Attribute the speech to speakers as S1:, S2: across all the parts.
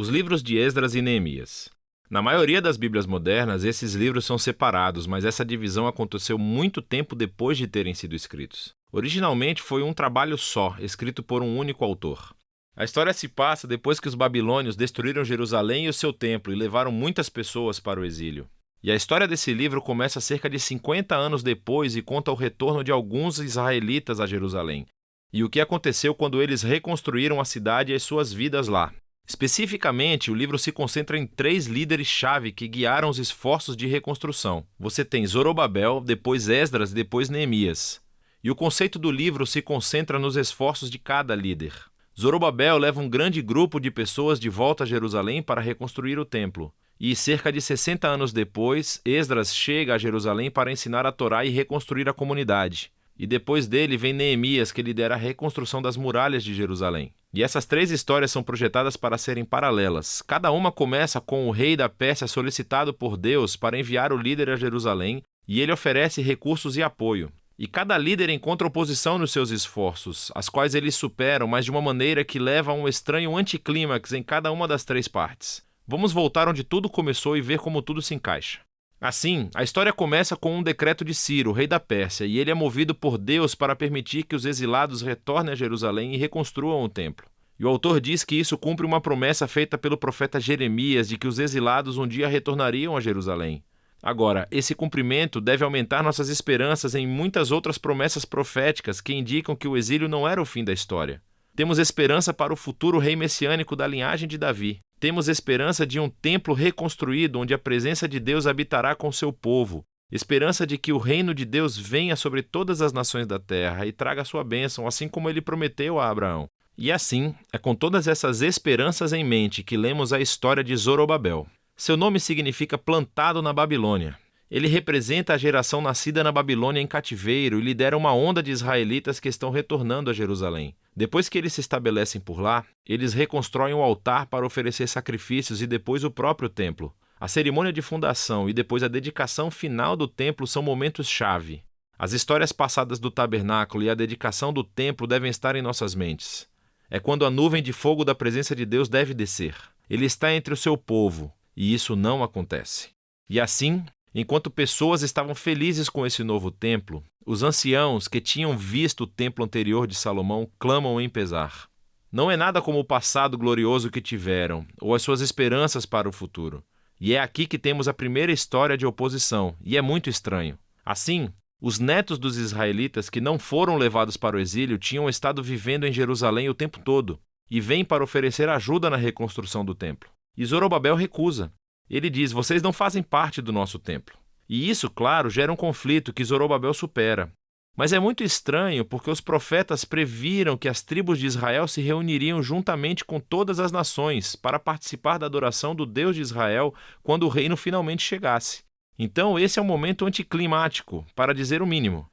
S1: Os livros de Esdras e Neemias. Na maioria das Bíblias modernas, esses livros são separados, mas essa divisão aconteceu muito tempo depois de terem sido escritos. Originalmente foi um trabalho só, escrito por um único autor. A história se passa depois que os babilônios destruíram Jerusalém e o seu templo e levaram muitas pessoas para o exílio. E a história desse livro começa cerca de 50 anos depois e conta o retorno de alguns israelitas a Jerusalém, e o que aconteceu quando eles reconstruíram a cidade e as suas vidas lá. Especificamente, o livro se concentra em 3 líderes-chave que guiaram os esforços de reconstrução. Você tem Zorobabel, depois Esdras e depois Neemias. E o conceito do livro se concentra nos esforços de cada líder. Zorobabel leva um grande grupo de pessoas de volta a Jerusalém para reconstruir o templo. E cerca de 60 anos depois, Esdras chega a Jerusalém para ensinar a Torá e reconstruir a comunidade. E depois dele vem Neemias, que lidera a reconstrução das muralhas de Jerusalém. E essas 3 histórias são projetadas para serem paralelas. Cada uma começa com o rei da Pérsia solicitado por Deus para enviar o líder a Jerusalém, e ele oferece recursos e apoio. E cada líder encontra oposição nos seus esforços, as quais eles superam, mas de uma maneira que leva a um estranho anticlímax em cada uma das 3 partes. Vamos voltar onde tudo começou e ver como tudo se encaixa. Assim, a história começa com um decreto de Ciro, rei da Pérsia, e ele é movido por Deus para permitir que os exilados retornem a Jerusalém e reconstruam o templo. E o autor diz que isso cumpre uma promessa feita pelo profeta Jeremias de que os exilados um dia retornariam a Jerusalém. Agora, esse cumprimento deve aumentar nossas esperanças em muitas outras promessas proféticas que indicam que o exílio não era o fim da história. Temos esperança para o futuro rei messiânico da linhagem de Davi. Temos esperança de um templo reconstruído onde a presença de Deus habitará com seu povo. Esperança de que o reino de Deus venha sobre todas as nações da terra e traga sua bênção, assim como ele prometeu a Abraão. E assim, é com todas essas esperanças em mente que lemos a história de Zorobabel. Seu nome significa plantado na Babilônia. Ele representa a geração nascida na Babilônia em cativeiro e lidera uma onda de israelitas que estão retornando a Jerusalém. Depois que eles se estabelecem por lá, eles reconstroem o altar para oferecer sacrifícios e depois o próprio templo. A cerimônia de fundação e depois a dedicação final do templo são momentos-chave. As histórias passadas do tabernáculo e a dedicação do templo devem estar em nossas mentes. É quando a nuvem de fogo da presença de Deus deve descer. Ele está entre o seu povo, e isso não acontece. E assim, enquanto pessoas estavam felizes com esse novo templo, os anciãos que tinham visto o templo anterior de Salomão clamam em pesar. Não é nada como o passado glorioso que tiveram, ou as suas esperanças para o futuro. E é aqui que temos a primeira história de oposição, e é muito estranho. Assim, os netos dos israelitas que não foram levados para o exílio tinham estado vivendo em Jerusalém o tempo todo, e vêm para oferecer ajuda na reconstrução do templo. E Zorobabel recusa. Ele diz: vocês não fazem parte do nosso templo. E isso, claro, gera um conflito que Zorobabel supera. Mas é muito estranho porque os profetas previram que as tribos de Israel se reuniriam juntamente com todas as nações para participar da adoração do Deus de Israel quando o reino finalmente chegasse. Então esse é um momento anticlimático, para dizer o mínimo.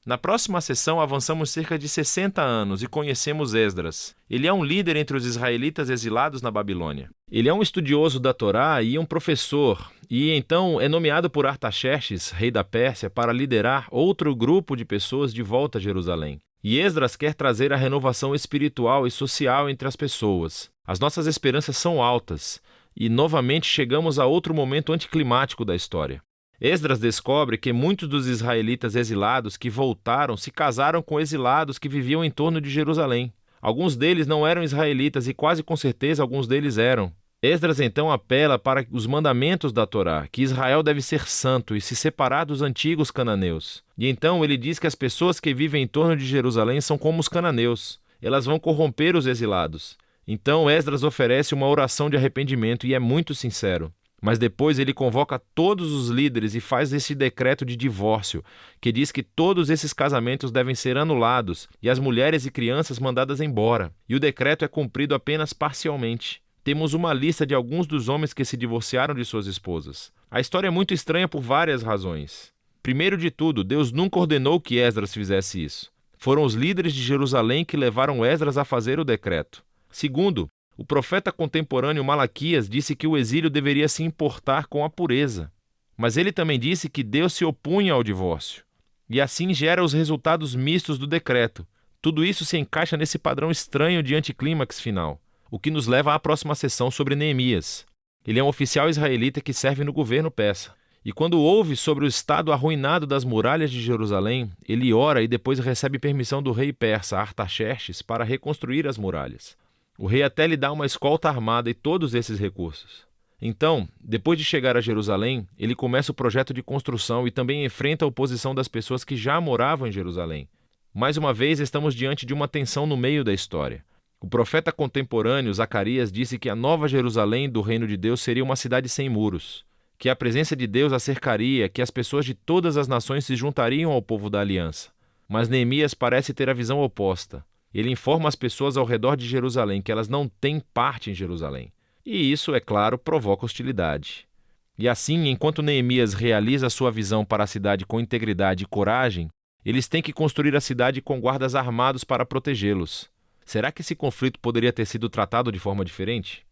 S1: Na próxima sessão avançamos cerca de 60 anos e conhecemos Esdras. Ele é um líder entre os israelitas exilados na Babilônia. Ele é um estudioso da Torá e um professor, e então é nomeado por Artaxerxes, rei da Pérsia, para liderar outro grupo de pessoas de volta a Jerusalém. E Esdras quer trazer a renovação espiritual e social entre as pessoas. As nossas esperanças são altas, e novamente chegamos a outro momento anticlimático da história. Esdras descobre que muitos dos israelitas exilados que voltaram se casaram com exilados que viviam em torno de Jerusalém. Alguns deles não eram israelitas e quase com certeza alguns deles eram. Esdras então apela para os mandamentos da Torá, que Israel deve ser santo e se separar dos antigos cananeus. E então ele diz que as pessoas que vivem em torno de Jerusalém são como os cananeus. Elas vão corromper os exilados. Então Esdras oferece uma oração de arrependimento e é muito sincero. Mas depois ele convoca todos os líderes e faz esse decreto de divórcio, que diz que todos esses casamentos devem ser anulados e as mulheres e crianças mandadas embora. E o decreto é cumprido apenas parcialmente. Temos uma lista de alguns dos homens que se divorciaram de suas esposas. A história é muito estranha por várias razões. Primeiro de tudo, Deus nunca ordenou que Esdras fizesse isso. Foram os líderes de Jerusalém que levaram Esdras a fazer o decreto. Segundo, o profeta contemporâneo Malaquias disse que o exílio deveria se importar com a pureza. Mas ele também disse que Deus se opunha ao divórcio. E assim gera os resultados mistos do decreto. Tudo isso se encaixa nesse padrão estranho de anticlímax final. o que nos leva à próxima sessão sobre Neemias. Ele é um oficial israelita que serve no governo persa. E quando ouve sobre o estado arruinado das muralhas de Jerusalém, ele ora e depois recebe permissão do rei persa Artaxerxes para reconstruir as muralhas. O rei até lhe dá uma escolta armada e todos esses recursos. Então, depois de chegar a Jerusalém, ele começa o projeto de construção e também enfrenta a oposição das pessoas que já moravam em Jerusalém. Mais uma vez, estamos diante de uma tensão no meio da história. O profeta contemporâneo Zacarias disse que a nova Jerusalém do reino de Deus seria uma cidade sem muros, que a presença de Deus a cercaria, que as pessoas de todas as nações se juntariam ao povo da aliança. Mas Neemias parece ter a visão oposta. Ele informa as pessoas ao redor de Jerusalém que elas não têm parte em Jerusalém. E isso, é claro, provoca hostilidade. E assim, enquanto Neemias realiza a sua visão para a cidade com integridade e coragem, eles têm que construir a cidade com guardas armados para protegê-los. Será que esse conflito poderia ter sido tratado de forma diferente?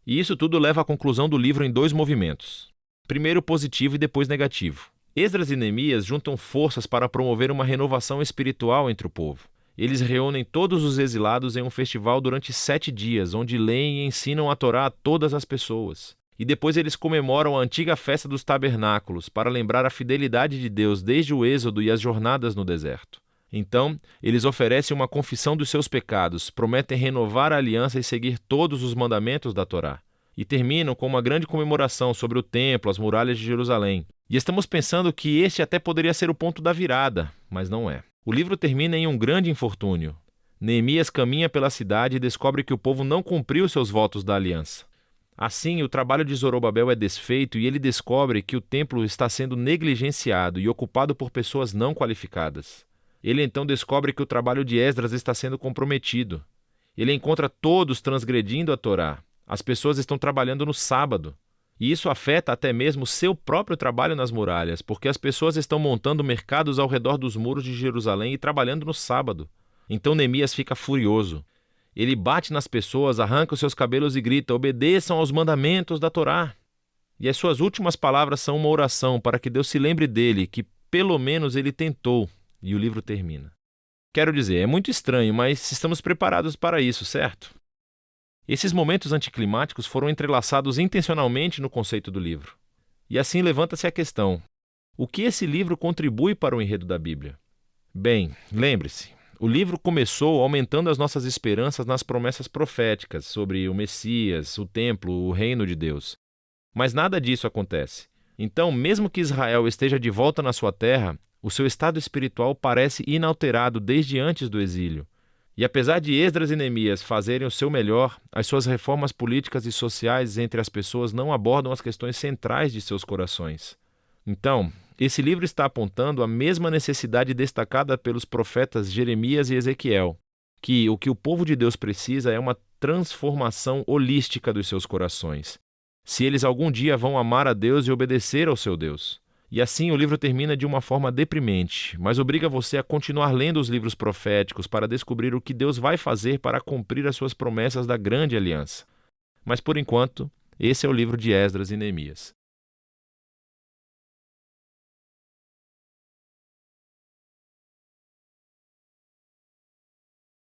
S1: E isso tudo leva à conclusão do livro em 2 movimentos. Primeiro positivo e depois negativo. Esdras e Neemias juntam forças para promover uma renovação espiritual entre o povo. Eles reúnem todos os exilados em um festival durante 7 dias, onde leem e ensinam a Torá a todas as pessoas. E depois eles comemoram a antiga festa dos tabernáculos para lembrar a fidelidade de Deus desde o êxodo e as jornadas no deserto. Então, eles oferecem uma confissão dos seus pecados, prometem renovar a aliança e seguir todos os mandamentos da Torá. E terminam com uma grande comemoração sobre o templo, as muralhas de Jerusalém. E estamos pensando que este até poderia ser o ponto da virada, mas não é. O livro termina em um grande infortúnio. Neemias caminha pela cidade e descobre que o povo não cumpriu seus votos da aliança. Assim, o trabalho de Zorobabel é desfeito e ele descobre que o templo está sendo negligenciado e ocupado por pessoas não qualificadas. Ele então descobre que o trabalho de Esdras está sendo comprometido. Ele encontra todos transgredindo a Torá. As pessoas estão trabalhando no sábado. E isso afeta até mesmo seu próprio trabalho nas muralhas, porque as pessoas estão montando mercados ao redor dos muros de Jerusalém e trabalhando no sábado. Então Neemias fica furioso. Ele bate nas pessoas, arranca os seus cabelos e grita: obedeçam aos mandamentos da Torá. E as suas últimas palavras são uma oração para que Deus se lembre dele, que pelo menos ele tentou. E o livro termina. Quero dizer, é muito estranho, mas estamos preparados para isso, certo? Esses momentos anticlimáticos foram entrelaçados intencionalmente no conceito do livro. E assim levanta-se a questão: o que esse livro contribui para o enredo da Bíblia? Bem, lembre-se, o livro começou aumentando as nossas esperanças nas promessas proféticas sobre o Messias, o templo, o reino de Deus. Mas nada disso acontece. Então, mesmo que Israel esteja de volta na sua terra, o seu estado espiritual parece inalterado desde antes do exílio. E apesar de Esdras e Neemias fazerem o seu melhor, as suas reformas políticas e sociais entre as pessoas não abordam as questões centrais de seus corações. Então, esse livro está apontando a mesma necessidade destacada pelos profetas Jeremias e Ezequiel, que o que o povo de Deus precisa é uma transformação holística dos seus corações, se eles algum dia vão amar a Deus e obedecer ao seu Deus. E assim o livro termina de uma forma deprimente, mas obriga você a continuar lendo os livros proféticos para descobrir o que Deus vai fazer para cumprir as suas promessas da grande aliança. Mas por enquanto, esse é o livro de Esdras e Neemias.